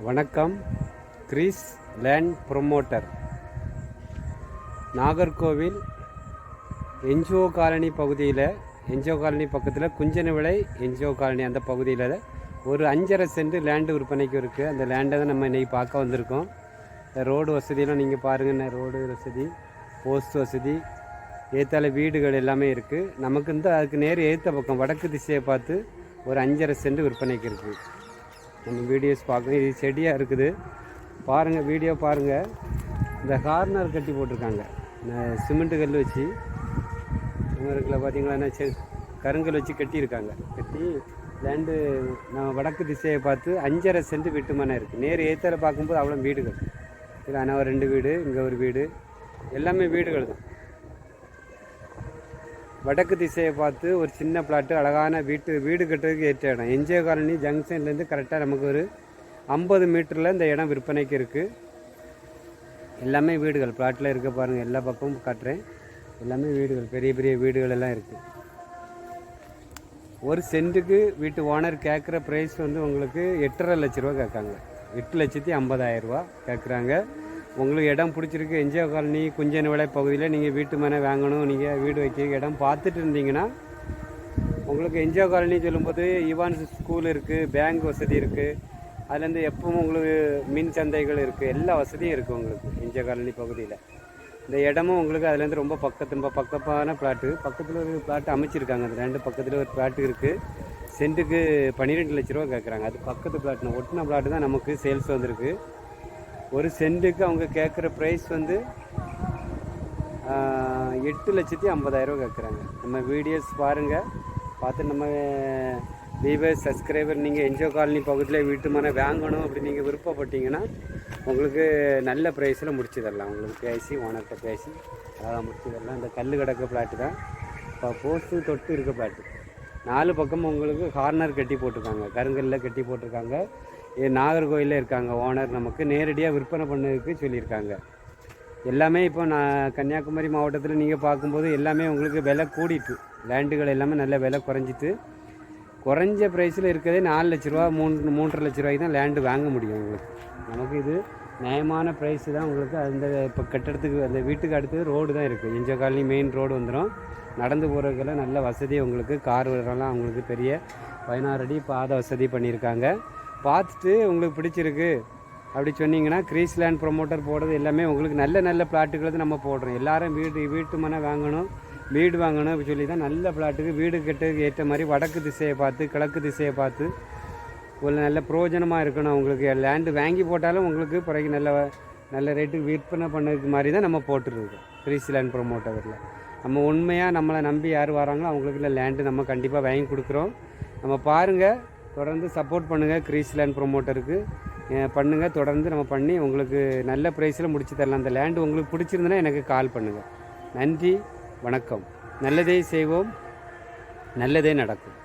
வணக்கம். Greece land promoter, Nagercoil NGO colony பகுதியில், NGO colony பக்கத்தில் குஞ்சனவிளை என்ஜிஓ காலனி அந்த பகுதியில் ஒரு 5.5 சென்ட் லேண்டு விற்பனைக்கு இருக்குது. அந்த லேண்டை தான் நம்ம இன்றைக்கி பார்க்க வந்திருக்கோம். ரோடு வசதியெல்லாம் நீங்கள் பாருங்கள். ரோடு வசதி, போஸ்ட் வசதி, ஏற்றால வீடுகள் எல்லாமே இருக்குது. நமக்கு அதுக்கு நேர் ஏற்ற பக்கம் வடக்கு திசையை பார்த்து ஒரு 5.5 சென்ட் விற்பனைக்கு இருக்குது. நம்ம வீடியோஸ் பார்க்கணும். இது செடியாக இருக்குது பாருங்கள், வீடியோ பாருங்கள். இந்த கார்னர் கட்டி போட்டிருக்காங்க, சிமெண்ட்டு கல் வச்சு. இருக்குல்ல பார்த்தீங்களா, கருங்கல் வச்சு கட்டியிருக்காங்க. கட்டி லேண்டு நம்ம வடக்கு திசையை பார்த்து 5.5 சென்ட் வீட்டு மனை இருக்குது. நேர் ஏற்றால பார்க்கும்போது அவ்வளோ வீடுகள் இல்லை. ஆனால் ஒரு 2 வீடு, இங்கே ஒரு வீடு, எல்லாமே வீடுகள் தான். வடக்கு திசையை பார்த்து ஒரு சின்ன பிளாட்டு, அழகான வீடு கட்டுறதுக்கு ஏற்ற இடம். என்ஜிஓ காலனி ஜங்ஷன்லேருந்து கரெக்டாக நமக்கு ஒரு 50 மீட்டரில் இந்த இடம் விற்பனைக்கு இருக்குது. எல்லாமே வீடுகள் பிளாட்டில் இருக்க பாருங்கள். எல்லா பக்கமும் காட்டுறேன். எல்லாமே வீடுகள், பெரிய பெரிய வீடுகள் எல்லாம் இருக்குது. ஒரு சென்ட்டுக்கு வீட்டு ஓனர் கேட்குற ப்ரைஸ் உங்களுக்கு 8.5 லட்ச ரூபா கேட்காங்க. 8,50,000 ரூபா கேட்குறாங்க. உங்களுக்கு இடம் பிடிச்சிருக்கு, என்ஜிஓ காலனி குஞ்சனவிளை பகுதியில் நீங்கள் வீட்டு மனை வாங்கணும், நீங்கள் வீடு வைக்க இடம் பார்த்துட்டு இருந்தீங்கன்னா, உங்களுக்கு என்ஜிஓ காலனி சொல்லும்போது ஈவான்ஸ் ஸ்கூல் இருக்குது, பேங்க் வசதி இருக்குது, அதுலேருந்து எப்பவும் உங்களுக்கு மின் சந்தைகள் இருக்குது, எல்லா வசதியும் இருக்குது உங்களுக்கு என்ஜிஓ காலனி பகுதியில். இந்த இடமும் உங்களுக்கு அதுலேருந்து ரொம்ப பக்கப்பான பிளாட்டு. பக்கத்தில் ஒரு பிளாட்டு அமைச்சிருக்காங்க. அந்த 2 பக்கத்தில் ஒரு பிளாட்டு இருக்குது. சென்ட்டுக்கு 12 லட்ச ரூபா கேட்குறாங்க. அது பக்கத்து பிளாட்னு ஒட்டின பிளாட்டு தான் நமக்கு சேல்ஸ் வந்திருக்கு. ஒரு சென்ட்டுக்கு அவங்க கேட்குற ப்ரைஸ் 8,50,000 ரூபா கேட்குறாங்க. நம்ம வீடியோஸ் பாருங்கள், பார்த்து நம்ம வியூவர்ஸ், சப்ஸ்கிரைபர், நீங்கள் என்ஜிஓ காலனி பகுதியில் வீட்டு மனை வாங்கணும் அப்படி நீங்கள் விருப்பப்பட்டீங்கன்னா உங்களுக்கு நல்ல ப்ரைஸில் முடிச்சு தரலாம். உங்களுக்கு பேசி ஓனர்கிட்ட பேசி அழகாக முடிச்சு தரலாம். இந்த கல் கிடக்க பிளாட்டு தான். இப்போ போஸ்ட்டு தொட்டு இருக்க பிளாட்டு. 4 பக்கமும் உங்களுக்கு கார்னர் கட்டி போட்டிருக்காங்க, கருங்கல்லில் கட்டி போட்டிருக்காங்க. நாகர்கோவிலில் இருக்காங்க ஓனர். நமக்கு நேரடியாக விற்பனை பண்ணதுக்கு சொல்லியிருக்காங்க. எல்லாமே இப்போ நான் கன்னியாகுமரி மாவட்டத்தில் நீங்கள் பார்க்கும்போது எல்லாமே உங்களுக்கு விலை கூடிட்டு, லேண்டுகள் எல்லாமே நல்ல விலை குறைஞ்சிட்டு, குறைஞ்ச ப்ரைஸில் இருக்கிறதே 4 லட்ச ரூபா, 3.5 லட்ச ரூபாய்க்கு தான் லேண்டு வாங்க முடியும் உங்களுக்கு. நமக்கு இது நியாயமான ப்ரைஸு தான் உங்களுக்கு. அந்த இப்போ கட்டடத்துக்கு, அந்த வீட்டுக்கு அடுத்தது ரோடு தான் இருக்குது. என்ஜிஓ காலனி மெயின் ரோடு வந்துடும். நடந்து போகிறதுக்கெல்லாம் நல்ல வசதி உங்களுக்கு. கார் வரலாம் உங்களுக்கு. பெரிய 16 அடி பாதை வசதி பண்ணியிருக்காங்க. பார்த்துட்டு உங்களுக்கு பிடிச்சிருக்கு அப்படி சொன்னீங்கன்னா, கிரீஸ் லேண்ட் ப்ரொமோட்டர் போடுறது எல்லாமே உங்களுக்கு நல்ல பிளாட்டுகளை தான் நம்ம போடுறோம். எல்லாரும் வீட்டு மனை வாங்கணும், வீடு வாங்கணும் அப்படி சொல்லி தான் நல்ல பிளாட்டுக்கு வீடு கட்டுறதுக்கு ஏற்ற மாதிரி வடக்கு திசையை பார்த்து, கிழக்கு திசையை பார்த்து ஒரு நல்ல பிரயோஜனமாக இருக்கணும். அவங்களுக்கு லேண்டு வாங்கி போட்டாலும் உங்களுக்கு பிறகு நல்ல ரேட்டுக்கு விற்பனை பண்ணதுக்கு மாதிரி தான் நம்ம போட்டுருக்கோம் கிரீஸ் லேண்ட் ப்ரொமோட்டரில். நம்ம உண்மையாக நம்மளை நம்பி யார் வராங்களோ அவங்களுக்கு லேண்டு நம்ம கண்டிப்பாக வாங்கி கொடுக்குறோம். நம்ம பாருங்கள், தொடர்ந்து சப்போர்ட் பண்ணுங்கள். கிரீஸ் லேண்ட் ப்ரொமோட்டருக்கு பண்ணுங்கள். தொடர்ந்து நம்ம பண்ணி உங்களுக்கு நல்ல ப்ரைஸில் முடிச்சு தரலாம். அந்த லேண்டு உங்களுக்கு பிடிச்சிருந்தனா எனக்கு கால் பண்ணுங்கள். நன்றி, வணக்கம். நல்லதே செய்வோம், நல்லதே நடக்கும்.